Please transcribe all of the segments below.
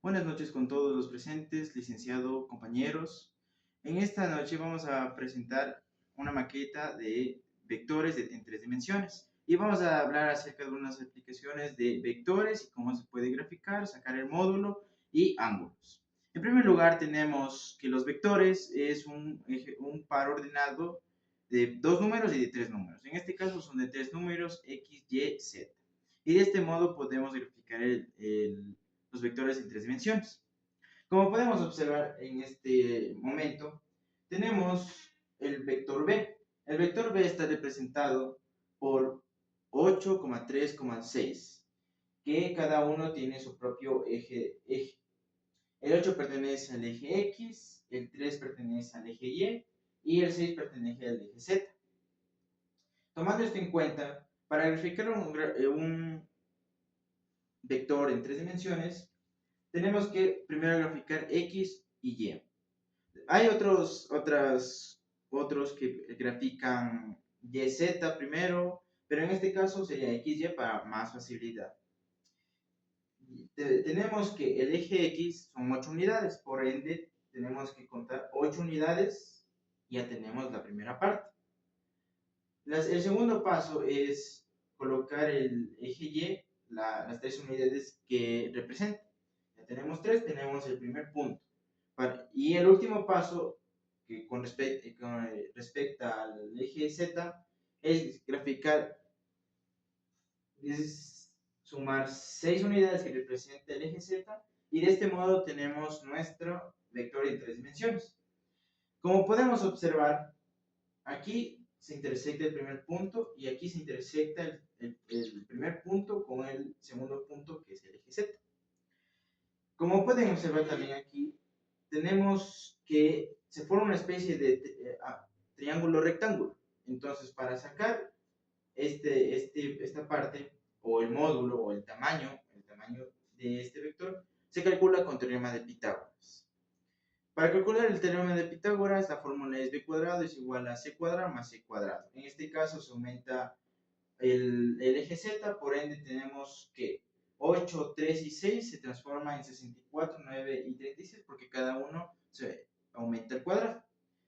Buenas noches con todos los presentes, licenciado, compañeros. En esta noche vamos a presentar una maqueta de vectores en tres dimensiones y vamos a hablar acerca de unas aplicaciones de vectores y cómo se puede graficar, sacar el módulo y ángulos. En primer lugar tenemos que los vectores es un par ordenado de dos números y de tres números. En este caso son de tres números x, y, z. Y de este modo podemos graficar los vectores en tres dimensiones. Como podemos observar en este momento, tenemos el vector B. El vector B está representado por 8,3,6, que cada uno tiene su propio eje. El 8 pertenece al eje X, el 3 pertenece al eje y el 6 pertenece al eje Z. Tomando esto en cuenta, para graficar un vector en tres dimensiones, tenemos que primero graficar X y Y. Hay otros que grafican YZ primero, pero en este caso sería XY para más facilidad. Tenemos que el eje X son 8 unidades, por ende tenemos que contar 8 unidades, ya tenemos la primera parte. El segundo paso es colocar el eje Y, las tres unidades que representa. Ya tenemos tres, tenemos el primer punto. Y el último paso, que con respecto al eje Z, es graficar, es sumar 6 unidades que representa el eje Z, y de este modo tenemos nuestro vector en tres dimensiones. Como podemos observar, aquí se intersecta el primer punto y aquí se intersecta el primer punto con el segundo punto, que es el eje Z. Como pueden observar también aquí, tenemos que se forma una especie de triángulo rectángulo. Entonces, para sacar esta parte, o el módulo, o el tamaño de este vector, se calcula con teorema de Pitágoras. Para calcular el teorema de Pitágoras, la fórmula es b cuadrado es igual a c cuadrado más c cuadrado. En este caso se aumenta el eje Z, por ende tenemos que 8, 3 y 6 se transforma en 64, 9 y 36, porque cada uno se aumenta el cuadrado.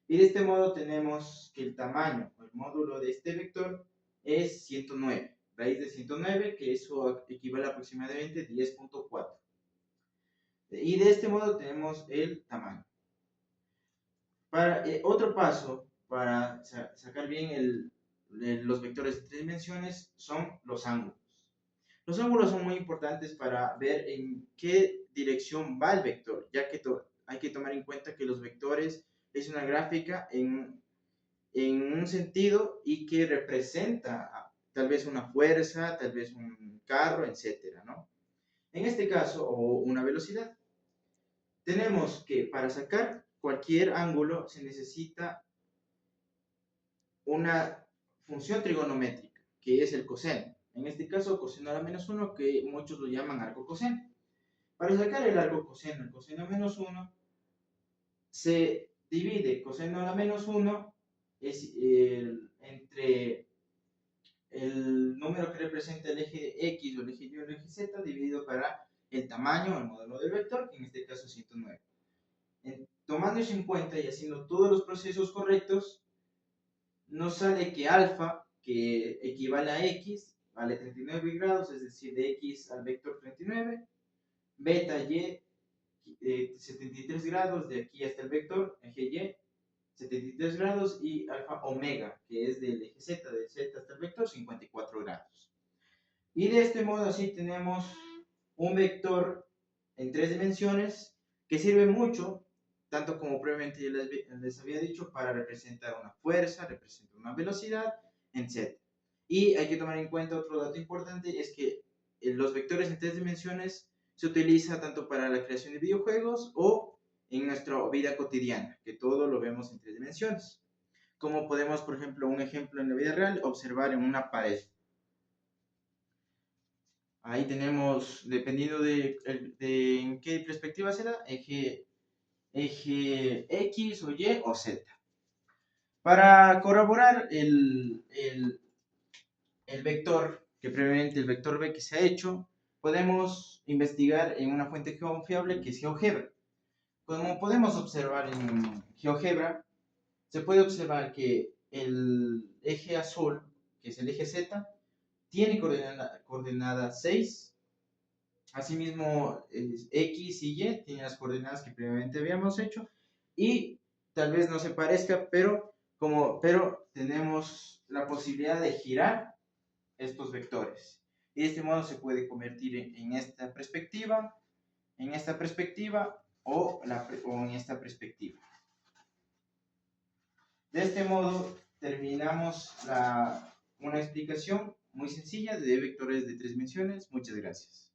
Y de este modo tenemos que el tamaño o el módulo de este vector es 109, raíz de 109, que eso equivale a aproximadamente 10.4. Y de este modo tenemos el tamaño. Otro paso para sacar bien los vectores de tres dimensiones son los ángulos. Los ángulos son muy importantes para ver en qué dirección va el vector, ya que hay que tomar en cuenta que los vectores es una gráfica en un sentido y que representa tal vez una fuerza, tal vez un carro, etcétera, ¿no? En este caso, o una velocidad. Tenemos que para sacar cualquier ángulo se necesita una función trigonométrica, que es el coseno. En este caso, coseno a la menos 1, que muchos lo llaman arco coseno. Para sacar el arco coseno, el coseno a menos 1, se divide coseno a la menos 1 entre el número que representa el eje X o el eje Y o el eje Z dividido para el tamaño, el módulo del vector, que en este caso es 109. Tomando eso en cuenta y haciendo todos los procesos correctos, nos sale que alfa, que equivale a x, vale 39 grados, es decir, de x al vector 39, beta y 73 grados de aquí hasta el vector, eje y, 73 grados, y alfa omega, que es del eje z, de z hasta el vector, 54 grados. Y de este modo así tenemos un vector en tres dimensiones que sirve mucho, tanto como previamente ya les había dicho, para representar una fuerza, representar una velocidad, etc. Y hay que tomar en cuenta otro dato importante, es que los vectores en tres dimensiones se utiliza tanto para la creación de videojuegos o en nuestra vida cotidiana, que todo lo vemos en tres dimensiones. Como podemos, por ejemplo, un ejemplo en la vida real, observar en una pared. Ahí tenemos, dependiendo de en qué perspectiva será, eje X o Y o Z. Para corroborar el vector, que previamente el vector B que se ha hecho, podemos investigar en una fuente confiable que es GeoGebra. Como podemos observar en GeoGebra, se puede observar que el eje azul, que es el eje Z, tiene coordenada 6. Asimismo, X y Y tienen las coordenadas que previamente habíamos hecho. Y tal vez no se parezca, pero tenemos la posibilidad de girar estos vectores. Y de este modo se puede convertir en esta perspectiva, o en esta perspectiva. De este modo terminamos una explicación muy sencilla de vectores de 3 dimensiones. Muchas gracias.